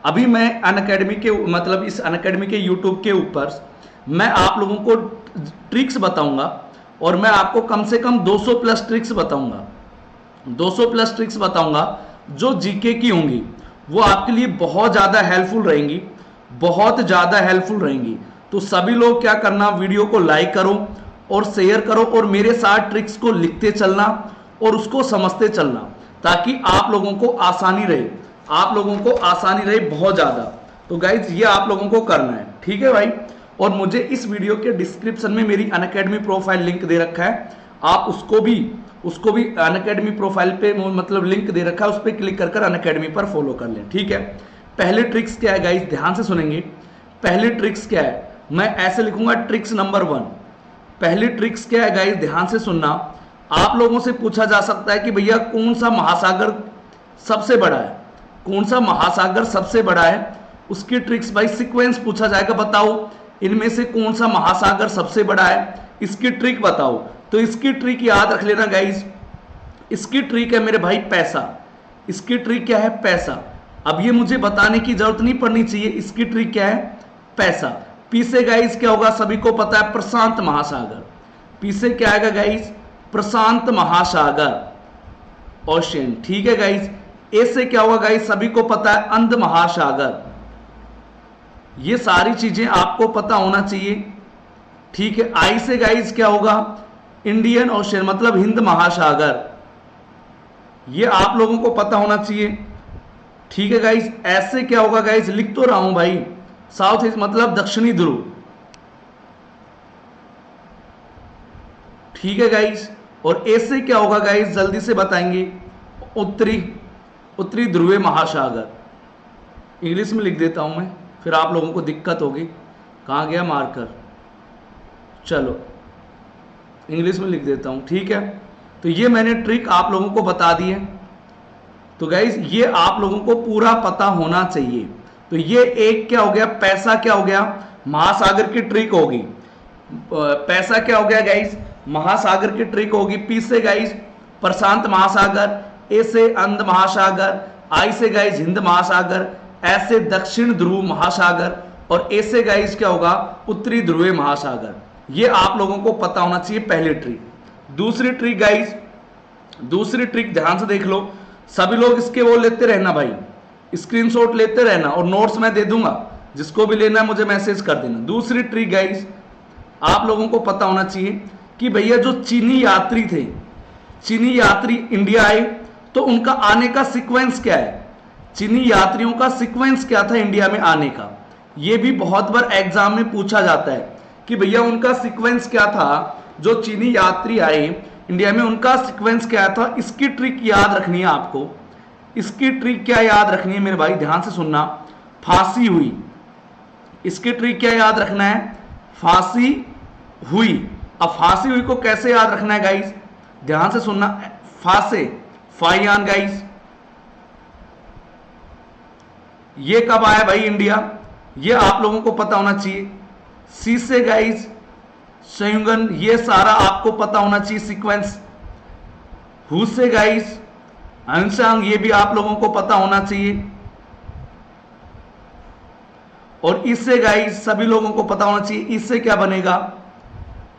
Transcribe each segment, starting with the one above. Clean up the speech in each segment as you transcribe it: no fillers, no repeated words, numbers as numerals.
अभी मैं अनअकैडमी के मतलब इस अनअकैडमी के यूट्यूब के ऊपर मैं आप लोगों को ट्रिक्स बताऊंगा और मैं आपको कम से कम 200 प्लस ट्रिक्स बताऊंगा। 200 प्लस ट्रिक्स बताऊंगा जो जीके की होंगी, वो आपके लिए बहुत ज़्यादा हेल्पफुल रहेंगी, बहुत ज़्यादा हेल्पफुल रहेंगी। तो सभी लोग क्या करना, वीडियो को लाइक करो और शेयर करो और मेरे साथ ट्रिक्स को लिखते चलना और उसको समझते चलना, ताकि आप लोगों को आसानी रहे, आप लोगों को आसानी रहे बहुत ज़्यादा। तो गाइज ये आप लोगों को करना है, ठीक है भाई। और मुझे इस वीडियो के डिस्क्रिप्शन में मेरी अनअकैडमी प्रोफाइल लिंक दे रखा है, आप उसको भी अनअकैडमी प्रोफाइल पे मतलब लिंक दे रखा है, उस पर क्लिक कर कर अनअकैडमी पर फॉलो कर लें, ठीक है। पहले ट्रिक्स क्या है गाइज, ध्यान से सुनेंगे। पहले ट्रिक्स क्या है, मैं ऐसे लिखूंगा ट्रिक्स नंबर 1। पहली ट्रिक्स क्या है गाइज, ध्यान से सुनना। आप लोगों से पूछा जा सकता है कि भैया कौन सा महासागर सबसे बड़ा है, कौन सा महासागर सबसे बड़ा है। उसकी ट्रिक्स भाई सीक्वेंस पूछा जाएगा, बताओ इनमें से कौन सा महासागर सबसे बड़ा है, इसकी ट्रिक बताओ। तो इसकी ट्रिक याद रख लेना गाइज, इसकी ट्रिक है मेरे भाई पैसा। इसकी ट्रिक क्या है, पैसा। अब ये मुझे बताने की जरूरत नहीं पड़नी चाहिए, इसकी ट्रिक क्या है, पैसा। पी से गाइज क्या होगा, सभी को पता है प्रशांत महासागर। पी से क्या आएगा गाइज, प्रशांत महासागर, ओशियन, ठीक है गाइज। ए से क्या होगा गाइज, सभी को पता है अंध महासागर। ये सारी चीजें आपको पता होना चाहिए, ठीक है। आई से गाइज क्या होगा, इंडियन ओशियन मतलब हिंद महासागर, ये आप लोगों को पता होना चाहिए, ठीक है गाइज। ऐसे क्या होगा गाइज, लिख तो रहा हूं भाई, साउथ ईस्ट मतलब दक्षिणी ध्रुव, ठीक है गाइज। और ए से क्या होगा गाइज, जल्दी से बताएंगे, उत्तरी ध्रुवीय महासागर। इंग्लिश में लिख देता हूं मैं, फिर आप लोगों को दिक्कत होगी, कहां गया मार्कर, चलो इंग्लिश में लिख देता हूं, ठीक है। तो ये मैंने ट्रिक आप लोगों को बता दी है। तो गाइज ये आप लोगों को पूरा पता होना चाहिए। तो ये एक क्या हो गया, पैसा क्या हो गया, महासागर की ट्रिक होगी। पैसा क्या हो गया गाइज, महासागर की ट्रिक होगी। पी से गाइज प्रशांत महासागर, ए से अंध महासागर, आई से गाइज हिंद महासागर, ऐसे दक्षिण ध्रुव महासागर, और ए से गाइज क्या होगा, उत्तरी ध्रुवीय महासागर। ये आप लोगों को पता होना चाहिए पहली ट्रिक। दूसरी ट्रिक गाइज, दूसरी ट्रिक ध्यान से देख लो, सभी लोग इसके वो लेते रहना भाई, स्क्रीनशॉट लेते रहना, और नोट्स मैं दे दूंगा, जिसको भी लेना है मुझे मैसेज कर देना। दूसरी ट्रिक गाइज आप लोगों को पता होना चाहिए कि भैया जो चीनी यात्री थे, चीनी यात्री इंडिया आए, तो उनका आने का सीक्वेंस क्या है, चीनी यात्रियों का सीक्वेंस क्या था इंडिया में आने का। यह भी बहुत बार एग्जाम में पूछा जाता है कि भैया उनका सीक्वेंस क्या था, जो चीनी यात्री आए इंडिया में उनका सीक्वेंस क्या था। इसकी ट्रिक याद रखनी है आपको। इसकी ट्रिक क्या याद रखनी है मेरे भाई, ध्यान से सुनना, फांसी हुई। इसकी ट्रिक क्या याद रखना है, फांसी हुई। अब फांसी हुई को कैसे याद रखना है गाइस, ध्यान से सुनना, फांसे फाइयान गाइस, ये कब आया भाई इंडिया, ये आप लोगों को पता होना चाहिए। सी से गाइस संयुगन, ये सारा आपको पता होना चाहिए सीक्वेंस। हु से गाइस अंशांग, ये भी आप लोगों को पता होना चाहिए। और इससे गाइस सभी लोगों को पता होना चाहिए, इससे क्या बनेगा,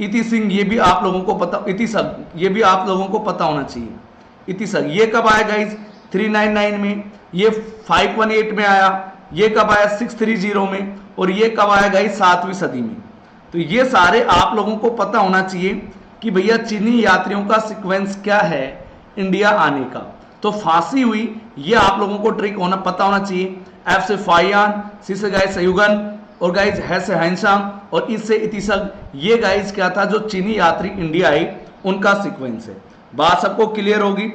इति सिंह, ये भी आप लोगों को पता, इति सग, ये भी आप लोगों को पता होना चाहिए। इति सग ये कब आया गाइस, 399 में, ये 518 में आया, ये कब आया 630 में, और ये कब आया गाइस 7वीं सदी में। तो ये सारे आप लोगों को पता होना चाहिए कि भैया चीनी यात्रियों का सीक्वेंस क्या है इंडिया आने का। तो फांसी हुई, ये आप लोगों को ट्रिक होना पता होना चाहिए। एफ से फाइयान, सी से गाइस सयुगन, और गाइस है से हैंसांग, और इससे इतिसग, ये गाइस क्या था, जो चीनी यात्री इंडिया आए उनका सीक्वेंस है। बात सबको क्लियर होगी,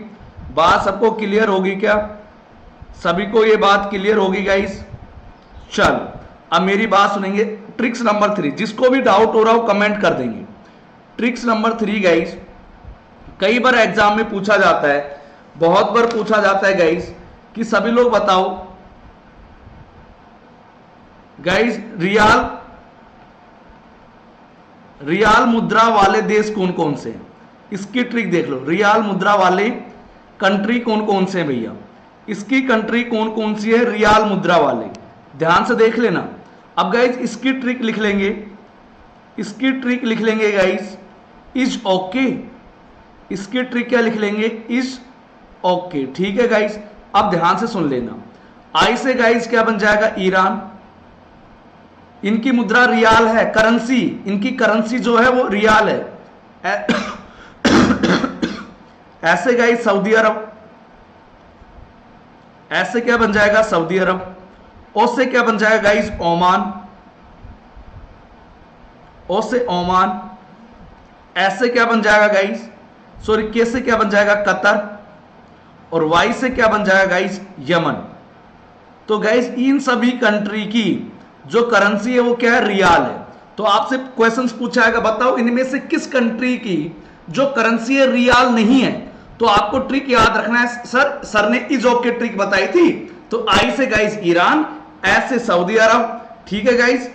बात सबको क्लियर होगी क्या, सभी को ये बात क्लियर होगी गाइस। चल अब मेरी बात सुनेंगे, ट्रिक्स नंबर 3, जिसको भी डाउट हो रहा हो कमेंट कर देंगे। ट्रिक्स नंबर 3 गाइस, कई बार एग्जाम में पूछा जाता है, बहुत बार पूछा जाता है गाइस, कि सभी लोग बताओ गाइस रियाल मुद्रा वाले देश कौन कौन से हैं। इसकी ट्रिक देख लो, रियाल मुद्रा वाले कंट्री कौन कौन से हैं भैया। इसकी कंट्री कौन कौन सी है? रियाल मुद्रा वाले, ध्यान से देख लेना। अब गाइज इसकी ट्रिक लिख लेंगे, इसकी ट्रिक लिख लेंगे गाइज इज ओके। इसकी ट्रिक क्या लिख लेंगे? Is okay. ठीक है गाइज, अब ध्यान से सुन लेना। आई से गाइज क्या बन जाएगा? ईरान। इनकी मुद्रा रियाल है, करेंसी, इनकी करेंसी जो है वो रियाल है। ऐसे गाइज सऊदी अरब, ऐसे क्या बन जाएगा? सऊदी अरब। ओ से क्या बन जाएगा गाइज? ओमान। ओ से ओमान। ऐसे क्या बन जाएगा गाइज? सॉरी, के से क्या बन जाएगा? कतर। और वाई से क्या बन जाएगा गाइज? यमन। तो गाइज इन सभी कंट्री की जो करेंसी है वो क्या है? रियाल है। तो आपसे क्वेश्चंस पूछा जाएगा, बताओ इनमें से किस कंट्री की जो करेंसी है रियाल नहीं है? तो आपको ट्रिक याद रखना है, सर ने इज ओके ट्रिक बताई थी। तो आई से गाइज ईरान, एस से सऊदी अरब, ठीक है गाइज,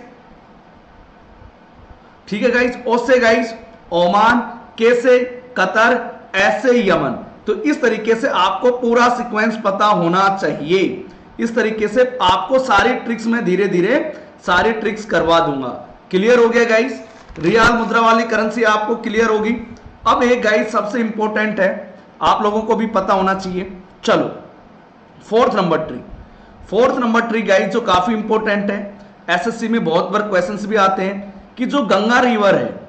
ठीक है गाइज, ओ से गाइज ओमान, के से कतर, एस से यमन। तो इस तरीके से आपको पूरा सीक्वेंस पता होना चाहिए। इस तरीके से आपको सारी ट्रिक्स में धीरे धीरे सारी ट्रिक्स करवा दूंगा। क्लियर हो गया गाइज? रियाल मुद्रा वाली करेंसी आपको क्लियर होगी। अब एक गाइज सबसे इंपॉर्टेंट है, आप लोगों को भी पता होना चाहिए। चलो fourth number trick, fourth number trick guys जो काफी इंपॉर्टेंट है, एसएससी में बहुत बार क्वेश्चंस भी आते हैं कि जो गंगा रिवर है,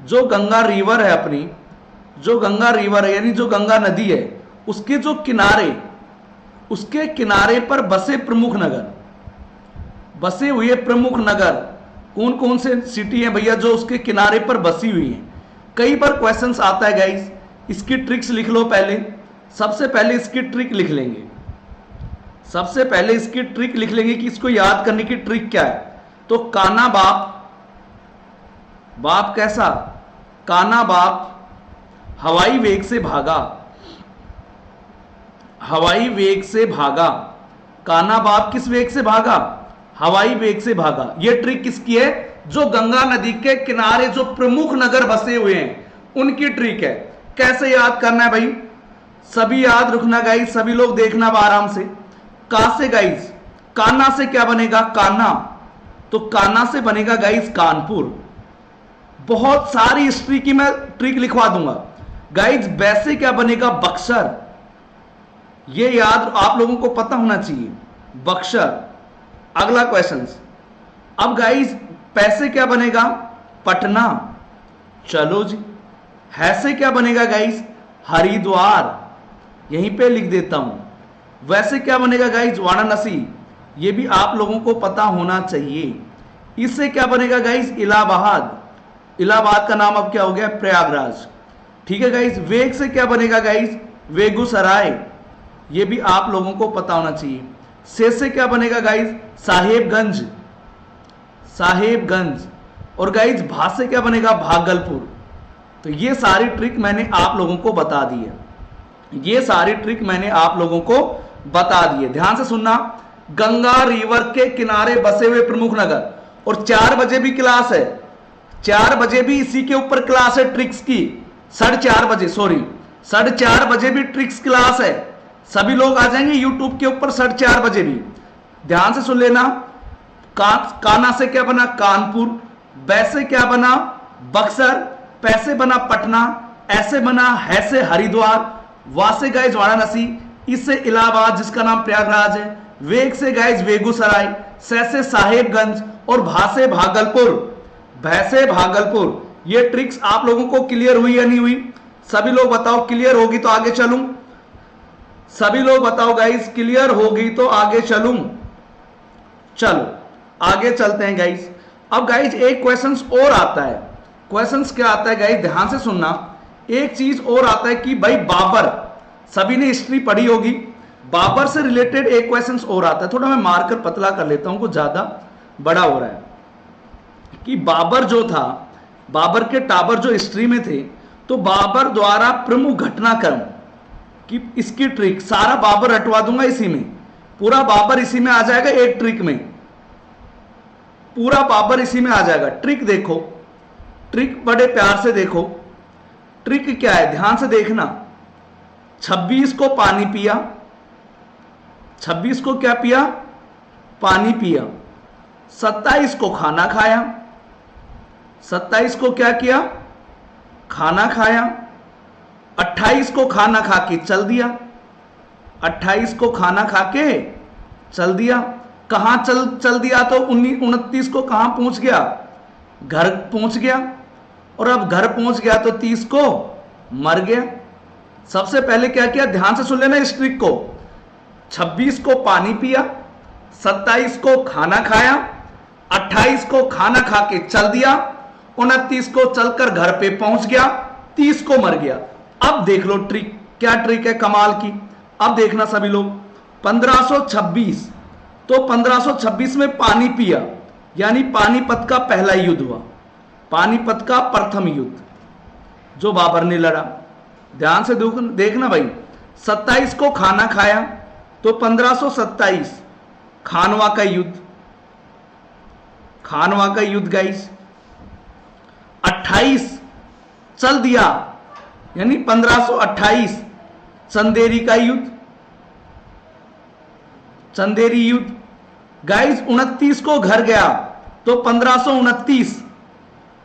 जो गंगा रिवर है अपनी, जो गंगा रिवर है यानी जो गंगा नदी है, उसके जो किनारे, उसके किनारे पर बसे प्रमुख नगर, बसे हुए प्रमुख नगर कौन कौन से सिटी है भैया जो उसके किनारे पर बसी हुई है? कई बार क्वेश्चंस आता है गाइस, इसकी ट्रिक्स लिख लो पहले। सबसे पहले इसकी ट्रिक लिख लेंगे, सबसे पहले इसकी ट्रिक लिख लेंगे कि इसको याद करने की ट्रिक क्या है। तो काना बाप, बाप कैसा? काना बाप हवाई वेग से भागा, हवाई वेग से भागा। काना बाप किस वेग से भागा? हवाई वेग से भागा। यह ट्रिक किसकी है? जो गंगा नदी के किनारे जो प्रमुख नगर बसे हुए हैं उनकी ट्रिक है। कैसे याद करना है भाई? सभी याद रखना गाइस, सभी लोग देखना आराम से। का से गाइस, काना से क्या बनेगा? काना। तो काना से बनेगा गाइस कानपुर। बहुत सारी हिस्ट्री की मैं ट्रिक लिखवा दूंगा गाइस। वैसे क्या बनेगा? बक्सर। ये याद आप लोगों को पता होना चाहिए, बक्सर। अगला क्वेश्चन, अब गाइस पैसे क्या बनेगा? पटना। चलो जी, हैसे क्या बनेगा गाइस? हरिद्वार। यहीं पे लिख देता हूं। वैसे क्या बनेगा गाइस? वाराणसी। ये भी आप लोगों को पता होना चाहिए। इससे क्या बनेगा गाइस? इलाहाबाद। इलाहाबाद का नाम अब क्या हो गया? प्रयागराज। ठीक है गाइस। वेग से क्या बनेगा गाइस? बेगूसराय। ये भी आप लोगों को पता होना चाहिए। से क्या बनेगा गाइस? साहेबगंज, साहेबगंज। और गाइस भा से क्या बनेगा? भागलपुर। तो ये सारी ट्रिक मैंने आप लोगों को बता दी है, ये सारी ट्रिक मैंने आप लोगों को बता दी है। ध्यान से सुनना, गंगा रिवर के किनारे बसे हुए प्रमुख नगर। और 4 बजे भी क्लास है, 4 बजे भी इसी के ऊपर क्लास है ट्रिक्स की। 4:30 बजे, सॉरी 4:30 बजे भी ट्रिक्स क्लास है। सभी लोग आ जाएंगे यूट्यूब के ऊपर 4:30 बजे भी। ध्यान से सुन लेना। काना से क्या बना? कानपुर। वैसे क्या बना? बक्सर। पैसे बना पटना। ऐसे बना हैसे हरिद्वार। वासे गाइज वाराणसी। इससे इलाहाबाद जिसका नाम प्रयागराज है। वेग से गाइज बेगूसराय। से साहेबगंज। और भा से भागलपुर, भैसे भागलपुर। ये ट्रिक्स आप लोगों को क्लियर हुई या नहीं हुई? सभी लोग बताओ। क्लियर होगी तो आगे चलूं? सभी लोग बताओ गाइस, क्लियर होगी तो आगे चलूं? चलो आगे चलते हैं गाइस। अब गाइस एक क्वेश्चंस और आता है। क्वेश्चंस क्या आता है गाइस? ध्यान से सुनना। एक चीज और आता है कि भाई बाबर, सभी ने हिस्ट्री पढ़ी होगी, बाबर से रिलेटेड एक क्वेश्चंस और आता है। थोड़ा मैं मार्कर पतला कर लेता हूं, कुछ ज्यादा बड़ा हो रहा है। कि बाबर जो था, बाबर के टावर जो हिस्ट्री में थे, तो बाबर द्वारा प्रमुख घटनाक्रम कि इसकी ट्रिक सारा बाबर हटवा दूंगा इसी में। पूरा बाबर इसी में आ जाएगा एक ट्रिक में, पूरा बाबर इसी में आ जाएगा। ट्रिक देखो, ट्रिक बड़े प्यार से देखो। ट्रिक क्या है? ध्यान से देखना। 26 को पानी पिया, 26 को क्या पिया? पानी पिया। 27 को खाना खाया। 27 को क्या किया? खाना खाया। 28 को खाना खा के चल दिया। 28 को खाना खा के चल दिया। कहां चल दिया? तो 29 को कहां पहुंच गया? घर पहुंच गया। और अब घर पहुंच गया तो 30 को मर गया। सबसे पहले क्या किया? ध्यान से सुन लेना इस ट्रिक को। 26 को पानी पिया, 27 को खाना खाया, 28 को खाना खा के चल दिया, 29 को चलकर घर पे पहुंच गया, 30 को मर गया। अब देख लो ट्रिक, क्या ट्रिक है कमाल की। अब देखना सभी लोग, 1526, तो 1526 में पानी पिया, यानी पानीपत का पहला युद्ध हुआ, पानीपत का प्रथम युद्ध जो बाबर ने लड़ा। ध्यान से देखना भाई। 27 को खाना खाया तो 1527 खानवा का युद्ध, खानवा का युद्ध गाइस। 28 चल दिया, यानी 1528 चंदेरी का युद्ध, चंदेरी युद्ध गाइस। 29 को घर गया तो 1529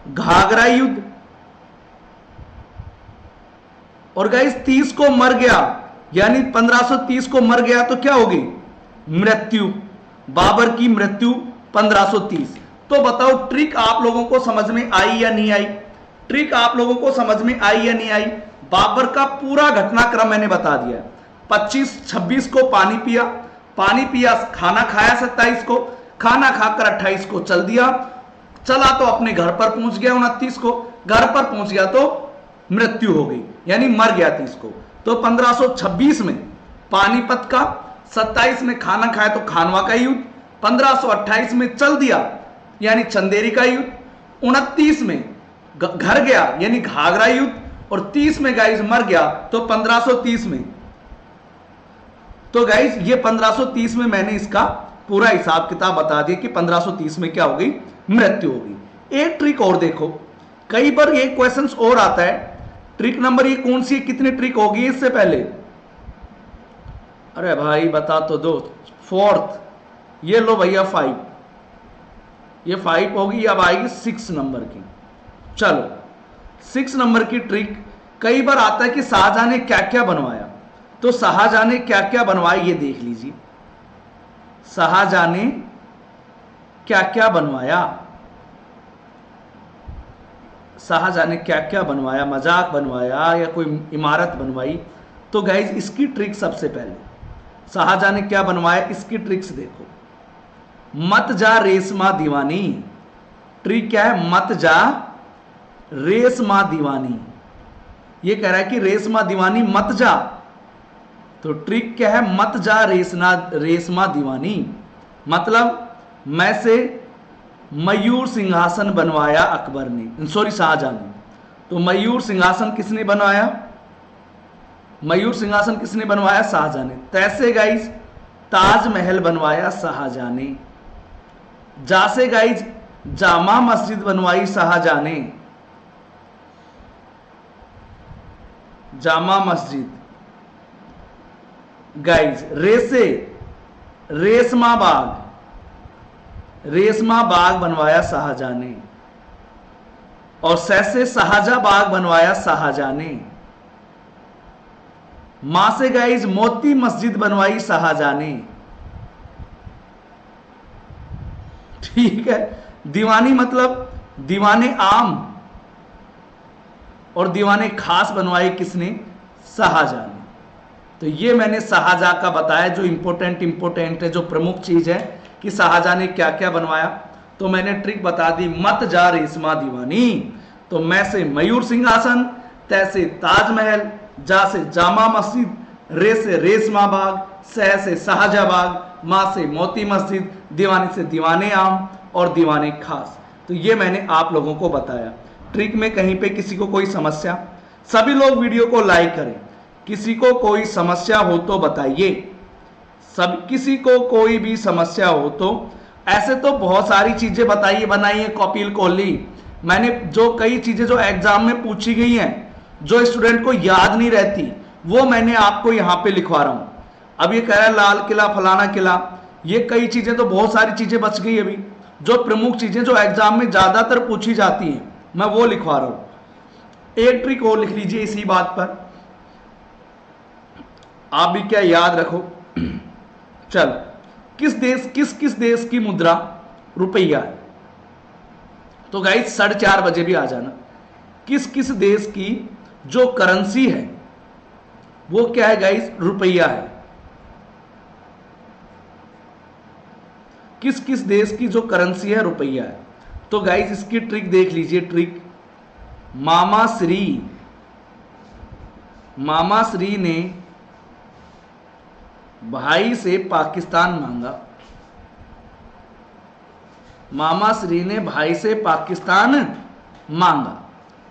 घाघरा युद्ध। और गाइस 30 को मर गया, यानी 1530 को मर गया तो क्या होगी? मृत्यु, बाबर की मृत्यु 1530। तो बताओ ट्रिक आप लोगों को समझ में आई या नहीं आई? ट्रिक आप लोगों को समझ में आई या नहीं आई? बाबर का पूरा घटनाक्रम मैंने बता दिया। 26 को पानी पिया, खाना खाया 27 को, खाना खाकर 28 को चल दिया, चला तो अपने घर पर पहुंच गया 29 को, घर पर पहुंच गया तो मृत्यु हो गई, यानी मर गया 30 को। तो 1526 में पानीपत का, 27 में खाना खाया तो खानवा का युद्ध, 1528 में चल दिया यानी चंदेरी का युद्ध, 29 में घर गया यानी घाघरा युद्ध, और 30 में गाइस मर गया तो 1530 में। तो गाइस ये 1530 में मैंने इसका पूरा हिसाब किताब बता दिया कि 1530 में क्या हो गई? मृत्यु हो गई। एक ट्रिक और देखो, कई बार एक क्वेश्चन और आता है। ट्रिक नंबर ये कौन सी, कितनी ट्रिक होगी इससे पहले? अरे भाई बता तो दो। 4th, ये लो भैया 5, ये 5 होगी। अब आएगी 6 नंबर की। चलो 6 नंबर की ट्रिक, कई बार आता है कि शाहजहां ने क्या क्या बनवाया। तो शाहजहां ने क्या क्या बनवाया ये देख लीजिए। शाहजहां ने क्या क्या बनवाया, शाहजहां ने क्या क्या बनवाया, मजाक बनवाया या कोई इमारत बनवाई? तो गाइज इसकी ट्रिक सबसे पहले, शाहजहां ने क्या बनवाया इसकी ट्रिक्स देखो। मत जा रेशमा दीवानी, ट्रिक क्या है? मत जा रेशमा दीवानी। ये कह रहा है कि रेशमा दीवानी मत जा, तो ट्रिक क्या है? मत जा रेशमा दीवानी, मतलब मैं से मयूर सिंहासन बनवाया अकबर ने, सॉरी शाहजहां ने। तो मयूर सिंहासन किसने बनवाया? मयूर सिंहासन किसने बनवाया? शाहजहां ने। तैसे गाइज ताजमहल बनवाया शाहजहां ने। जासे गाइज जामा मस्जिद बनवाई शाहजहां ने, जामा मस्जिद। गाइज रेसे रेशमा बाग, रेशमा बाग बनवाया शाहजहां ने। और सैसे शाहजहां बाग बनवाया शाहजहां ने। मां से गाइज मोती मस्जिद बनवाई शाहजहां ने। ठीक है। दीवानी मतलब दीवाने आम और दीवाने खास बनवाई किसने? शाहजहां ने। तो ये मैंने शाहजहां का बताया जो इंपॉर्टेंट है, जो प्रमुख चीज है कि शाहजहां ने क्या क्या बनवाया। तो मैंने ट्रिक बता दी, मत जा रेशमा दीवानी। तो मैं से मयूर सिंहासन, तैसे ताजमहल, जा से जामा मस्जिद, रे से रेशमा बाग, सह से शाहजहां बाग, मां से मोती मस्जिद, दीवानी से दीवाने आम और दीवाने खास। तो ये मैंने आप लोगों को बताया। ट्रिक में कहीं पे किसी को कोई समस्या? सभी लोग वीडियो को लाइक करें। किसी को कोई समस्या हो तो बताइए। सब किसी को कोई भी समस्या हो तो, ऐसे तो बहुत सारी चीजें बनाइए कॉपी कोली। मैंने जो कई चीजें जो एग्जाम में पूछी गई हैं, जो स्टूडेंट को याद नहीं रहती, वो मैंने आपको यहां पे लिखवा रहा हूं। अब ये कह रहा है लाल किला, फलाना किला, ये कई चीजें तो बहुत सारी चीजें बच गई अभी, जो प्रमुख चीजें जो एग्जाम में ज्यादातर पूछी जाती हैं मैं वो लिखवा रहा हूं। एक ट्रिक और लिख लीजिए इसी बात पर, आप भी क्या याद रखो। चल, किस देश की मुद्रा रुपया है? तो गाइस 4:30 बजे भी आ जाना। किस देश की जो करेंसी है वो क्या है गाइस? रुपया है। किस देश की जो करेंसी है रुपया है। तो गाइस इसकी ट्रिक देख लीजिए, ट्रिक मामा श्री ने भाई से पाकिस्तान मांगा। मामा श्री ने भाई से पाकिस्तान मांगा।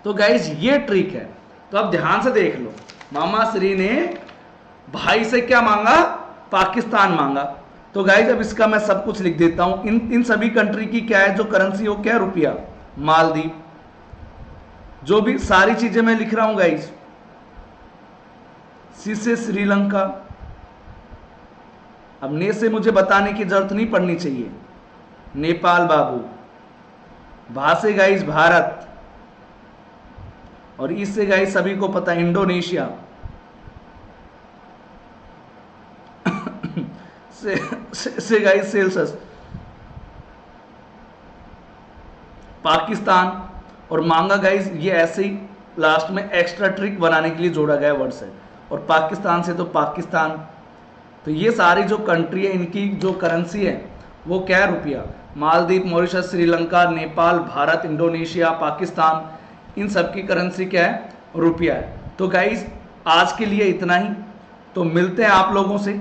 तो गाइस ये ट्रिक है, तो अब ध्यान से देख लो। मामा श्री ने भाई से क्या मांगा? पाकिस्तान मांगा। तो गाइस अब इसका मैं सब कुछ लिख देता हूं। इन सभी कंट्री की क्या है जो करेंसी, हो क्या है? रुपया। मालदीव, जो भी सारी चीजें मैं लिख रहा हूं गाइस। सी से श्रीलंका, अब ने से मुझे बताने की जरूरत नहीं पड़नी चाहिए। नेपाल बाबू, भा से गाइस भारत, और इससे गाइस सभी को पता इंडोनेशिया, से गाइस सेल्सियस, पाकिस्तान, और मांगा गाइस ये ऐसे ही लास्ट में एक्स्ट्रा ट्रिक बनाने के लिए जोड़ा गया वर्ड है। और पाकिस्तान से तो पाकिस्तान। तो ये सारी जो कंट्री है इनकी जो करेंसी है वो क्या है? रुपया। मालदीव, मॉरिशस, श्रीलंका, नेपाल, भारत, इंडोनेशिया, पाकिस्तान, इन सब की करेंसी क्या है? रुपया है। तो गाइस आज के लिए इतना ही, तो मिलते हैं आप लोगों से